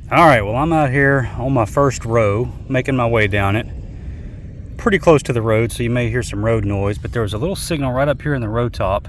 Alright, well I'm out here on my first row, making my way down it. Pretty close to the road, so you may hear some road noise, but there was a little signal right up here in the row top.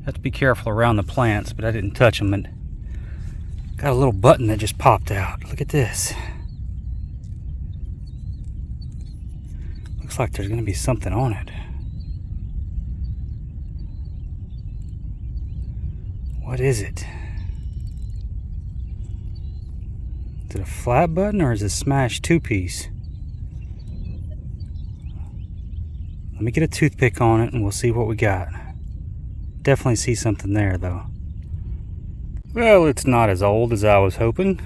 Have to be careful around the plants, but I didn't touch them. And got a little button that just popped out. Look at this. Looks like there's going to be something on it. What is it? Is it a flat button or is it a smash two-piece? Let me get a toothpick on it and we'll see what we got. Definitely see something there though. Well, it's not as old as I was hoping.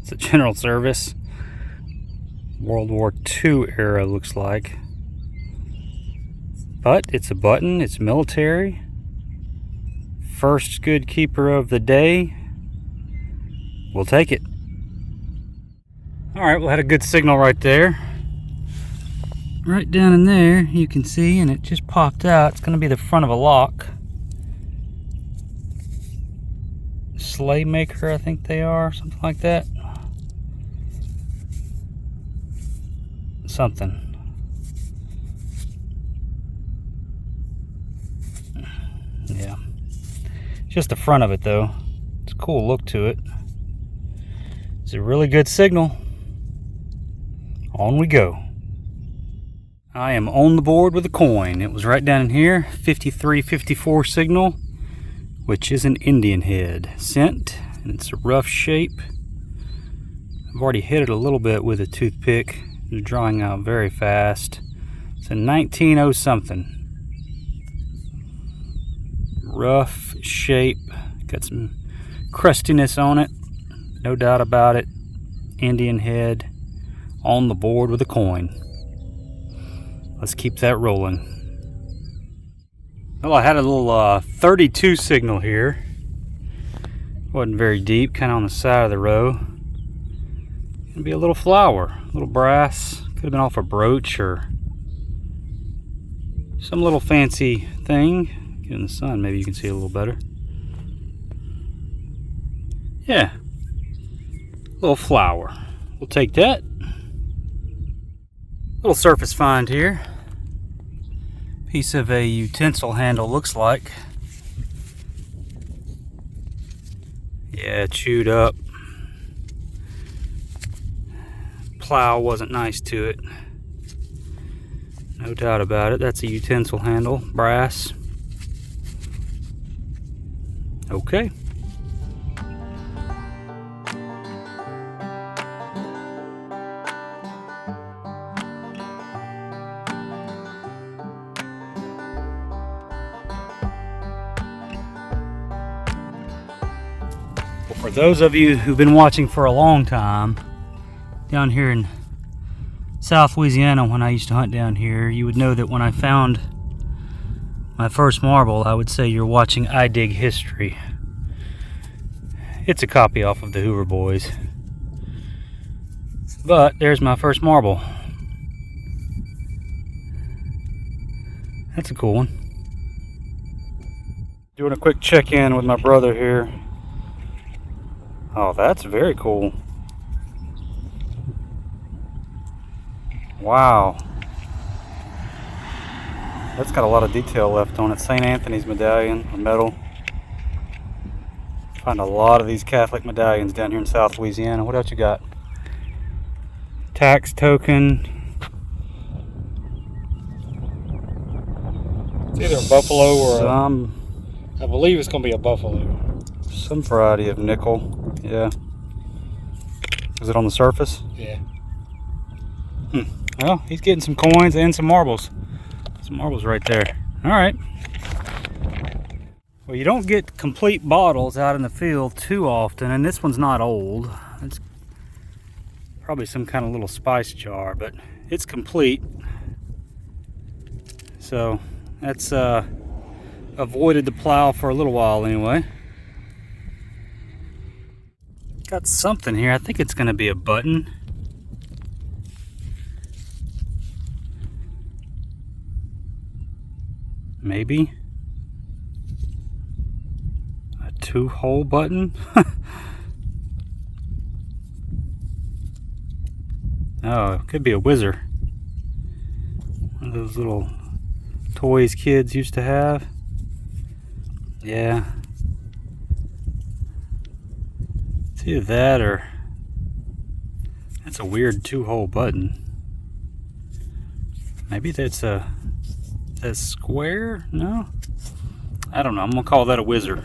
It's a General Service. World War II era looks like. But it's a button, it's military. First good keeper of the day. We'll take it. Alright, we had a good signal right there. Right down in there, you can see, and it just popped out. It's going to be the front of a lock. Sleigh maker, I think they are, something like that. Something. Yeah. Just the front of it, though. It's a cool look to it. It's a really good signal. On we go. I am on the board with a coin. It was right down in here. 5354 signal, which is an Indian head cent, and it's a rough shape. I've already hit it a little bit with a toothpick. It's drawing out very fast. It's a 1900 something. Rough shape. Got some crustiness on it. No doubt about it. Indian head on the board with a coin. Let's keep that rolling. Well, I had a little 32 signal here. Wasn't very deep, kind of on the side of the row. Gonna be a little flower, a little brass. Could have been off a brooch or some little fancy thing. Get in the sun, maybe you can see a little better. Yeah, little flower. We'll take that. Little surface find here. Piece of a utensil handle looks like. Yeah, chewed up. Plow wasn't nice to it. No doubt about it. That's a utensil handle, brass. Okay. For those of you who've been watching for a long time, down here in South Louisiana, when I used to hunt down here, you would know that when I found my first marble, I would say you're watching I Dig history. It's a copy off of the Hoover Boys. But there's my first marble. That's a cool one. Doing a quick check-in with my brother here. Oh, that's very cool. Wow. That's got a lot of detail left on it. St. Anthony's medallion, or medal. Find a lot of these Catholic medallions down here in South Louisiana. What else you got? Tax token. It's either a buffalo or I believe it's going to be a buffalo. Some variety of nickel. Yeah. Is it on the surface? Yeah. Well, he's getting some coins and some marbles. Some marbles right there. Alright. Well, you don't get complete bottles out in the field too often, and this one's not old. It's probably some kind of little spice jar, but it's complete. So that's avoided the plow for a little while anyway. Got something here. I think it's going to be a button. Maybe a 2-hole button. Oh, it could be a whizzer. One of those little toys kids used to have. Yeah. It's either that or that's a weird 2-hole button. Maybe that's a square? No? I don't know. I'm gonna call that a whizzer.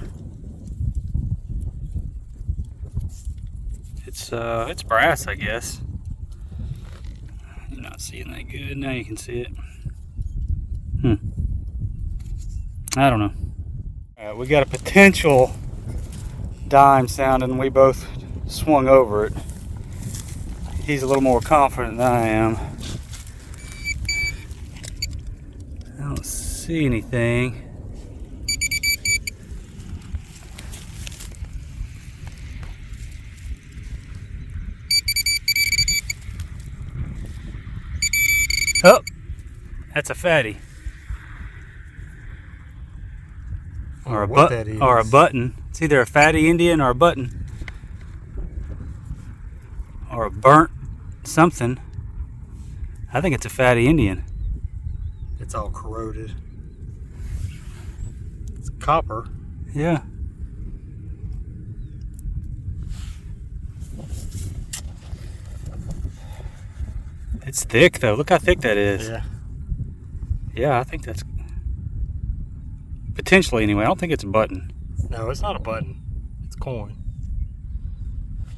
It's brass, I guess. You're not seeing that good. Now you can see it. I don't know. Alright, we got a potential dime sound and we both swung over it. He's a little more confident than I am. I don't see anything. Oh, that's a fatty. Or a button. It's either a fatty Indian or a button. Or a burnt something. I think it's a fatty Indian. It's all corroded. It's copper. Yeah. It's thick though. Look how thick that is. Yeah. Yeah, I think that's potentially anyway. I don't think it's a button. No, it's not a button. It's coin.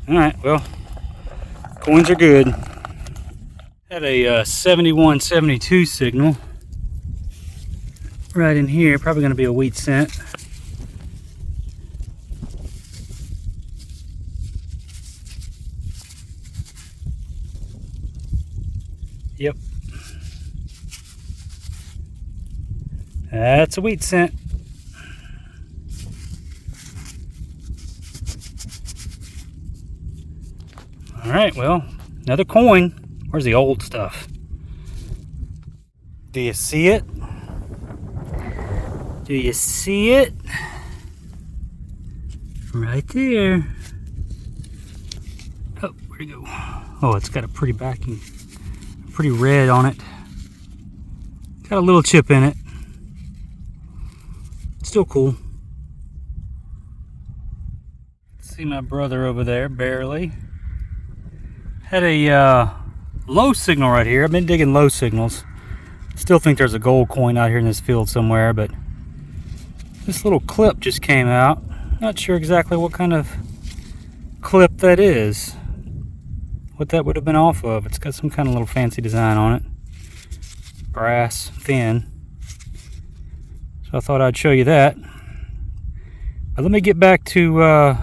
Alright, well, coins are good. Had a 7172 signal right in here. Probably going to be a wheat cent. Yep. That's a wheat cent. Alright, well, another coin. Where's the old stuff? Do you see it? Do you see it? Right there. Oh, where'd it go? Oh, it's got a pretty backing. Pretty red on it. Got a little chip in it. Still cool. See my brother over there, barely. Had a low signal right here. I've been digging low signals. Still think there's a gold coin out here in this field somewhere, but this little clip just came out. Not sure exactly what kind of clip that is. What that would have been off of. It's got some kind of little fancy design on it. Brass, thin. So I thought I'd show you that. But let me get back to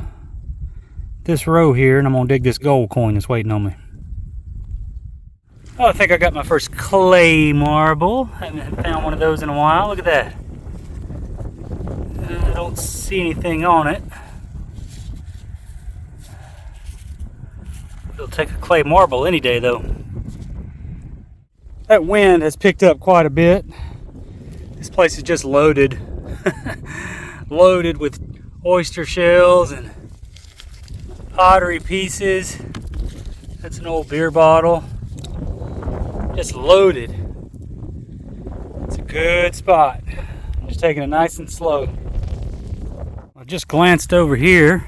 this row here, and I'm going to dig this gold coin that's waiting on me. Oh, I think I got my first clay marble. I haven't found one of those in a while. Look at that. I don't see anything on it. It'll take a clay marble any day though. That wind has picked up quite a bit. This place is just loaded. Loaded with oyster shells and pottery pieces. That's an old beer bottle. Just loaded. It's a good spot. I'm just taking it nice and slow. I just glanced over here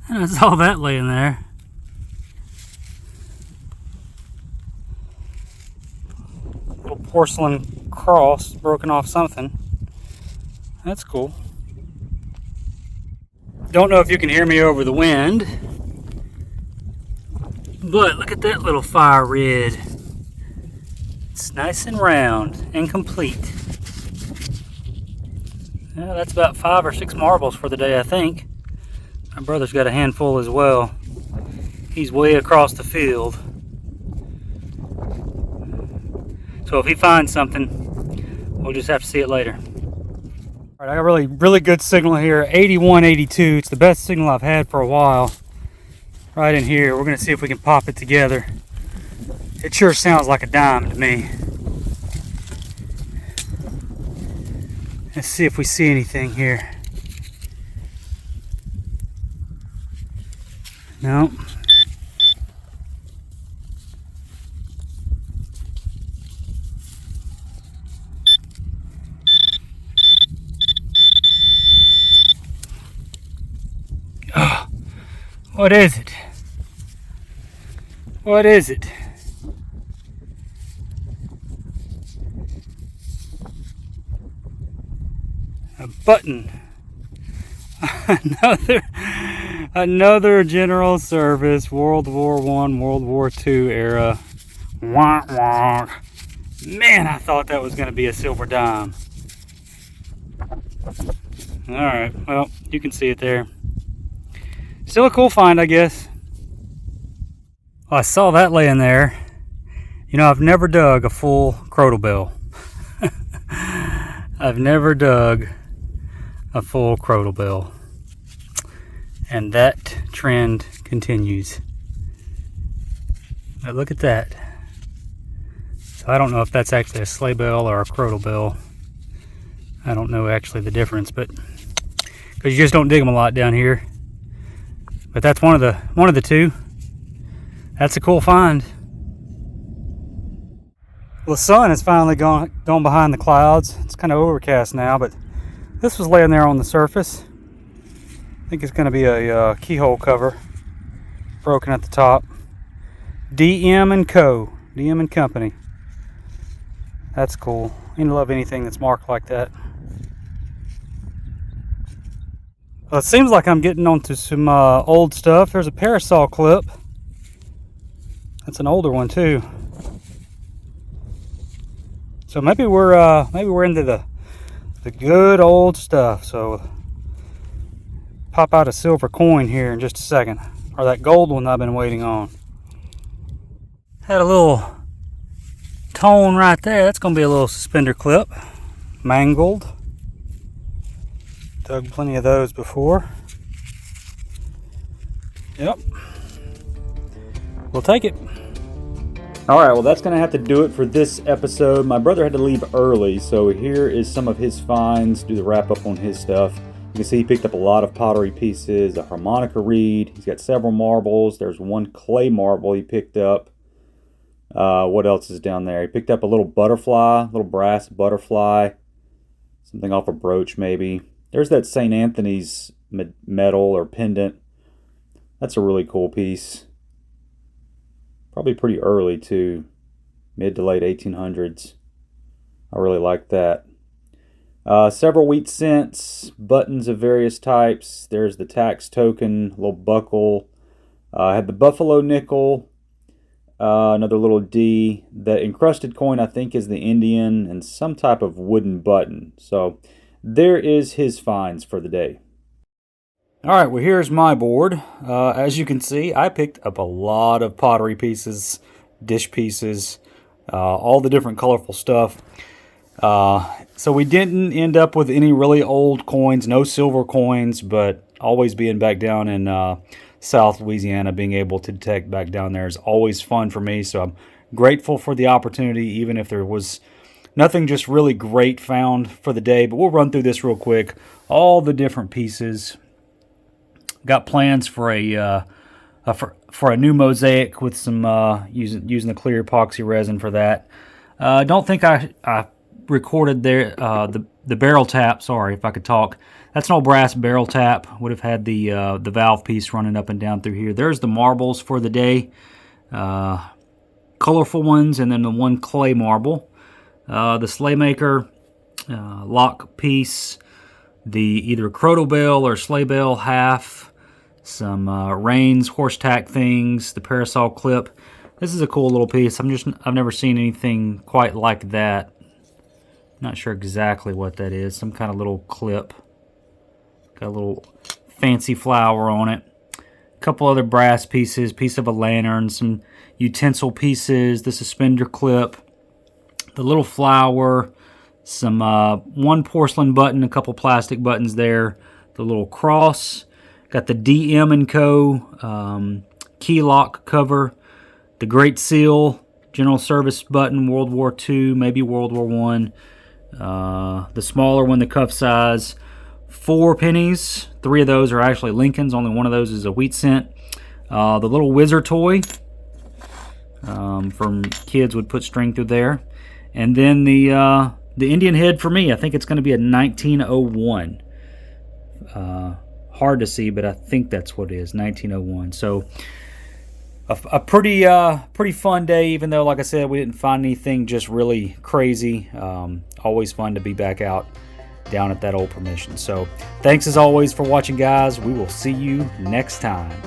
and I saw that laying there. Little porcelain cross broken off something. That's cool. Don't know if you can hear me over the wind, but look at that little fire red. It's nice and round and complete. Yeah, that's about 5 or 6 marbles for the day, I think. My brother's got a handful as well. He's way across the field. So if he finds something, we'll just have to see it later. All right, I got really good signal here, 8182. It's the best signal I've had for a while. Right in here, we're gonna see if we can pop it together. It sure sounds like a dime to me. Let's see if we see anything here. No. What is it? What is it? A button. Another General Service World War I, World War II era. Wah, wah. Man, I thought that was going to be a silver dime. Alright, well, you can see it there. Still a cool find, I guess. Well, I saw that laying there. You know, I've never dug a full crotal bell. I've never dug a full crotal bell. And that trend continues. But look at that. So I don't know if that's actually a sleigh bell or a crotal bell. I don't know actually the difference, but because you just don't dig them a lot down here. But that's one of the two. That's a cool find. Well, the sun has finally gone behind the clouds. It's kind of overcast now, but this was laying there on the surface. I think it's going to be a keyhole cover, broken at the top. DM and Co. DM and Company. That's cool. You love anything that's marked like that. Well, it seems like I'm getting onto some old stuff. There's a parasol clip. That's an older one too. So maybe we're into the good old stuff. So pop out a silver coin here in just a second, or that gold one I've been waiting on. Had a little tone right there. That's gonna be a little suspender clip, mangled. Dug plenty of those before. Yep. We'll take it. Alright, well that's going to have to do it for this episode. My brother had to leave early, so here is some of his finds. Do the wrap up on his stuff. You can see he picked up a lot of pottery pieces, a harmonica reed. He's got several marbles. There's one clay marble he picked up. What else is down there? He picked up a little butterfly, little brass butterfly. Something off a brooch maybe. There's that St. Anthony's medal or pendant. That's a really cool piece. Probably pretty early too. Mid to late 1800s. I really like that. Several wheat cents, buttons of various types. There's the tax token, little buckle. I had the buffalo nickel. Another little D. The encrusted coin I think is the Indian, and some type of wooden button. So there is his finds for the day. Alright, well here's my board. As you can see, I picked up a lot of pottery pieces, dish pieces, all the different colorful stuff. So we didn't end up with any really old coins, no silver coins, but always being back down in South Louisiana, being able to detect back down there is always fun for me. So I'm grateful for the opportunity, even if there was nothing just really great found for the day. But we'll run through this real quick. All the different pieces. Got plans for a new mosaic with some using the clear epoxy resin for that. Don't think I recorded there the barrel tap. Sorry if I could talk. That's an old brass barrel tap. Would have had the valve piece running up and down through here. There's the marbles for the day, colorful ones, and then the one clay marble. The sleigh maker lock piece, the either crotal bell or sleigh bell half. Some reins, horse tack things, the parasol clip. This is a cool little piece. I've never seen anything quite like that. Not sure exactly what that is. Some kind of little clip. Got a little fancy flower on it. A couple other brass pieces, piece of a lantern, some utensil pieces, the suspender clip, the little flower, some one porcelain button, a couple plastic buttons there, the little cross. Got the DM and Co. Key lock cover, the Great Seal, General Service button, World War II, maybe World War I. The smaller one, the cuff size, 4 pennies. 3 of those are actually Lincolns. Only one of those is a wheat cent. The little wizard toy from kids would put string through there, and then the Indian head for me. I think it's going to be a 1901. hard to see, but I think that's what it is, 1901. So a pretty fun day, even though, like I said, we didn't find anything just really crazy. Always fun to be back out down at that old permission. So thanks as always for watching, guys. We will see you next time.